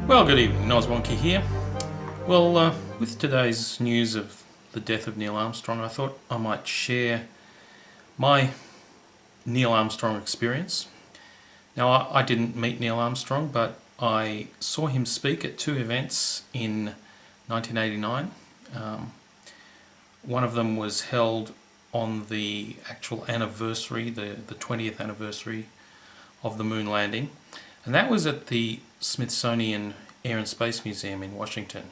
Well, good evening, Noswonky here. Well, with today's news of the death of Neil Armstrong, I thought I might share my Neil Armstrong experience. Now, I didn't meet Neil Armstrong, but I saw him speak at two events in 1989. One of them was held on the actual anniversary, the 20th anniversary of the moon landing, and that was at the Smithsonian Air and Space Museum in Washington.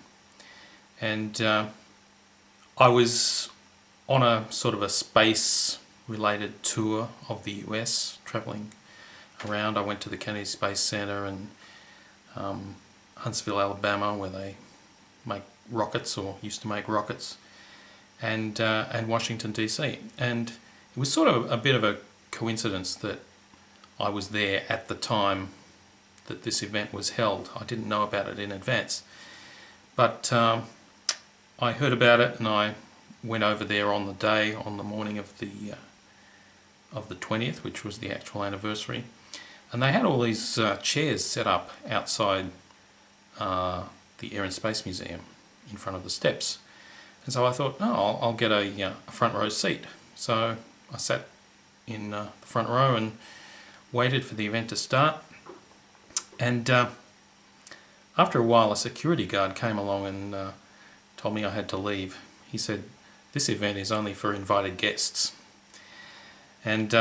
And I was on a sort of a space-related tour of the US, travelling around. I went to the Kennedy Space Center and Huntsville, Alabama, where they make rockets, or used to make rockets, and Washington, DC. And it was sort of a bit of a coincidence that I was there at the time that this event was held. I didn't know about it in advance, but I heard about it and I went over there on the day, on the morning of the 20th, which was the actual anniversary, and they had all these chairs set up outside the Air and Space Museum in front of the steps. And so I thought, oh, I'll get a front row seat. So I sat in the front row and waited for the event to start. And after a while, a security guard came along and told me I had to leave. He said, "This event is only for invited guests." And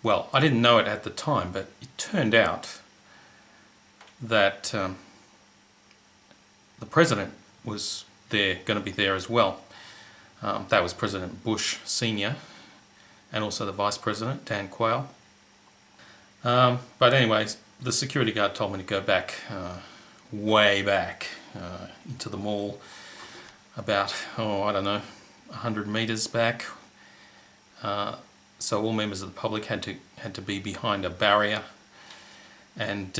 well, I didn't know it at the time, but it turned out that the president was going to be there as well. That was President Bush Sr. and also the Vice President, Dan Quayle. But anyways, the security guard told me to go back, way back, into the mall, about, I don't know, 100 meters back. So all members of the public had to be behind a barrier, and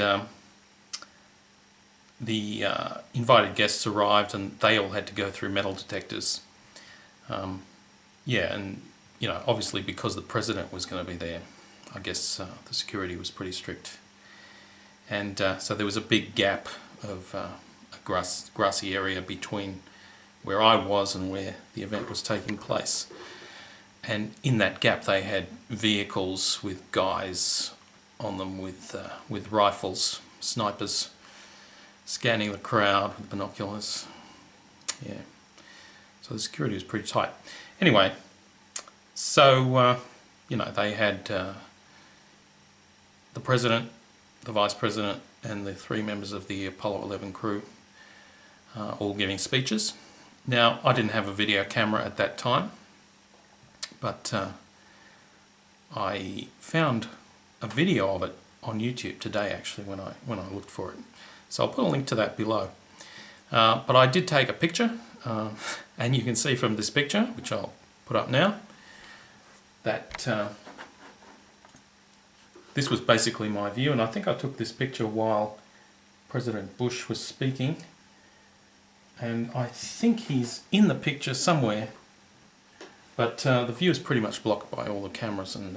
the invited guests arrived, and they all had to go through metal detectors. Yeah, and obviously because the president was going to be there, I guess the security was pretty strict. And so there was a big gap of a grassy area between where I was and where the event was taking place. And in that gap they had vehicles with guys on them with rifles, snipers, scanning the crowd with binoculars. Yeah, so the security was pretty tight. Anyway, so they had the president, the vice president, and the three members of the Apollo 11 crew all giving speeches. Now, I didn't have a video camera at that time, but I found a video of it on YouTube today, actually, when I looked for it. So I'll put a link to that below. But I did take a picture, and you can see from this picture, which I'll put up now, that this was basically my view, and I think I took this picture while President Bush was speaking, and I think he's in the picture somewhere, but the view is pretty much blocked by all the cameras and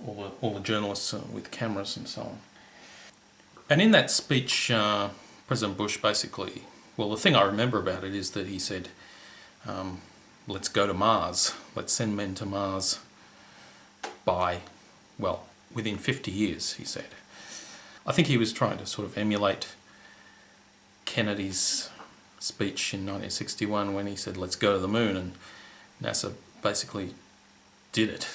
all the journalists with cameras and so on. And in that speech, President Bush basically, well, the thing I remember about it is that he said, let's go to Mars, let's send men to Mars within 50 years, he said. I think he was trying to sort of emulate Kennedy's speech in 1961 when he said, let's go to the moon, and NASA basically did it.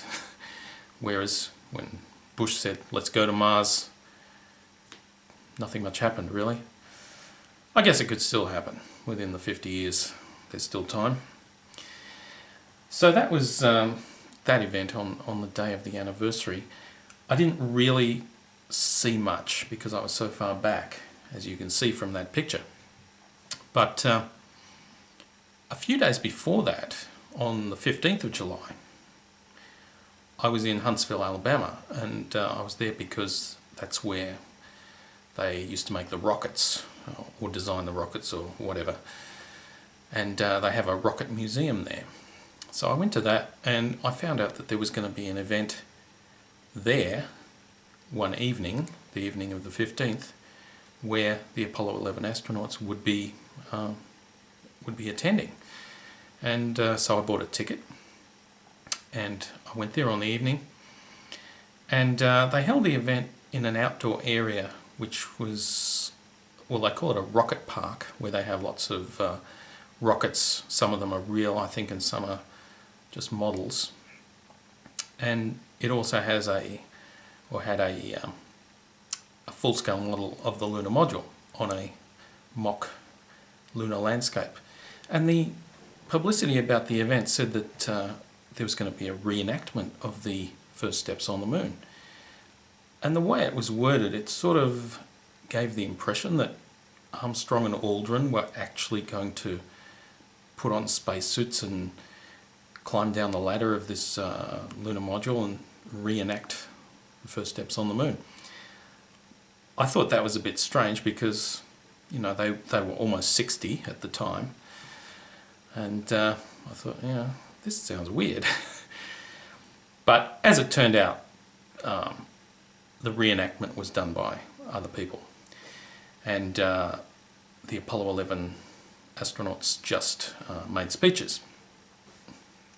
Whereas when Bush said, let's go to Mars, nothing much happened, really. I guess it could still happen within the 50 years. There's still time. So that was that event on the day of the anniversary. I didn't really see much because I was so far back, as you can see from that picture. But a few days before that, on the 15th of July, I was in Huntsville, Alabama, and I was there because that's where they used to make the rockets, or design the rockets, or whatever. And they have a rocket museum there. So I went to that, and I found out that there was going to be an event there one evening, the evening of the 15th, where the Apollo 11 astronauts would be attending. And so I bought a ticket and I went there on the evening, and they held the event in an outdoor area which was, well, they call it a rocket park, where they have lots of rockets. Some of them are real, I think, and some are just models. And it also has had a full-scale model of the lunar module on a mock lunar landscape. And the publicity about the event said that there was going to be a reenactment of the first steps on the moon. And the way it was worded, it sort of gave the impression that Armstrong and Aldrin were actually going to put on spacesuits and climb down the ladder of this lunar module and reenact the first steps on the moon. I thought that was a bit strange because, you know, they were almost 60 at the time. And I thought, this sounds weird. But as it turned out, the reenactment was done by other people. And the Apollo 11 astronauts just made speeches.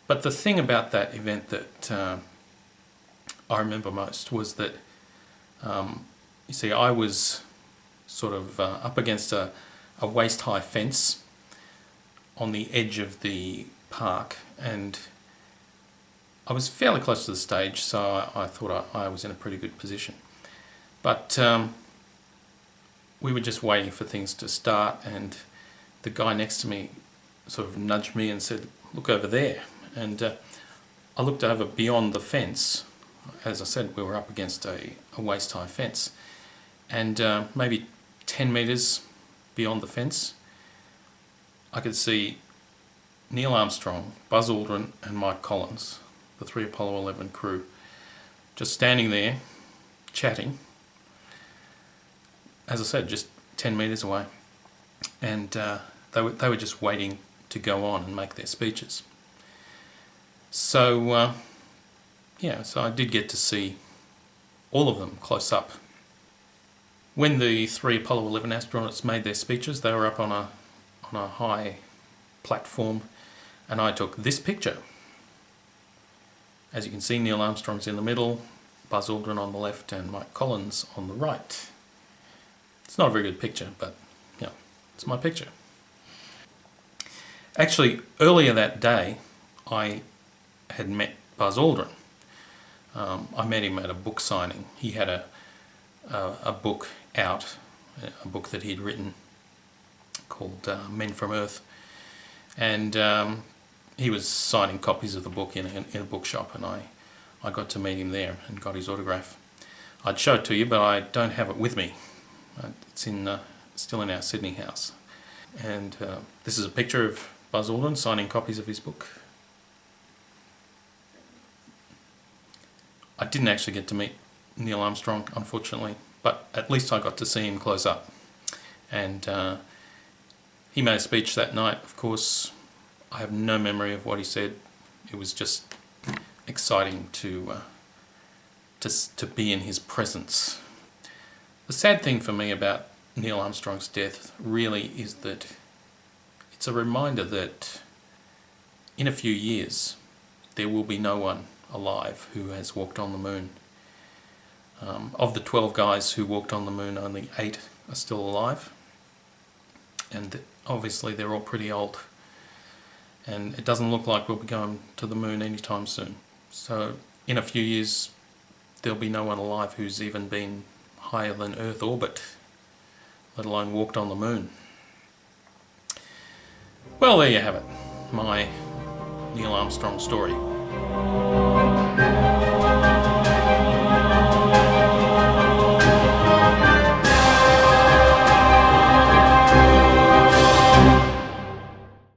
But the thing about that event that I remember most was that, you see, I was sort of up against a waist-high fence on the edge of the park, and I was fairly close to the stage, so I thought I was in a pretty good position. But we were just waiting for things to start, and the guy next to me sort of nudged me and said, "Look over there." And I looked over beyond the fence. As I said, we were up against a waist-high fence. And maybe 10 metres beyond the fence, I could see Neil Armstrong, Buzz Aldrin and Mike Collins, the three Apollo 11 crew, just standing there, chatting. As I said, just 10 metres away. And they were just waiting to go on and make their speeches. So, so I did get to see all of them close up. When the three Apollo 11 astronauts made their speeches, they were up on a high platform, and I took this picture. As you can see, Neil Armstrong's in the middle, Buzz Aldrin on the left, and Mike Collins on the right. It's not a very good picture, but it's my picture. Actually, earlier that day, I had met Buzz Aldrin. I met him at a book signing. He had a book out, a book that he'd written called Men from Earth, and he was signing copies of the book in a bookshop, and I got to meet him there and got his autograph. I'd show it to you, but I don't have it with me. It's still in our Sydney house. And this is a picture of Buzz Aldrin signing copies of his book. I didn't actually get to meet Neil Armstrong, unfortunately, but at least I got to see him close up. And he made a speech that night. Of course, I have no memory of what he said. It was just exciting to be in his presence. The sad thing for me about Neil Armstrong's death really is that it's a reminder that in a few years there will be no one alive who has walked on the moon. Of the 12 guys who walked on the moon, only 8 are still alive, and obviously they're all pretty old, and it doesn't look like we'll be going to the moon anytime soon. So in a few years there'll be no one alive who's even been higher than Earth orbit, let alone walked on the moon. Well, there you have it, my Neil Armstrong story.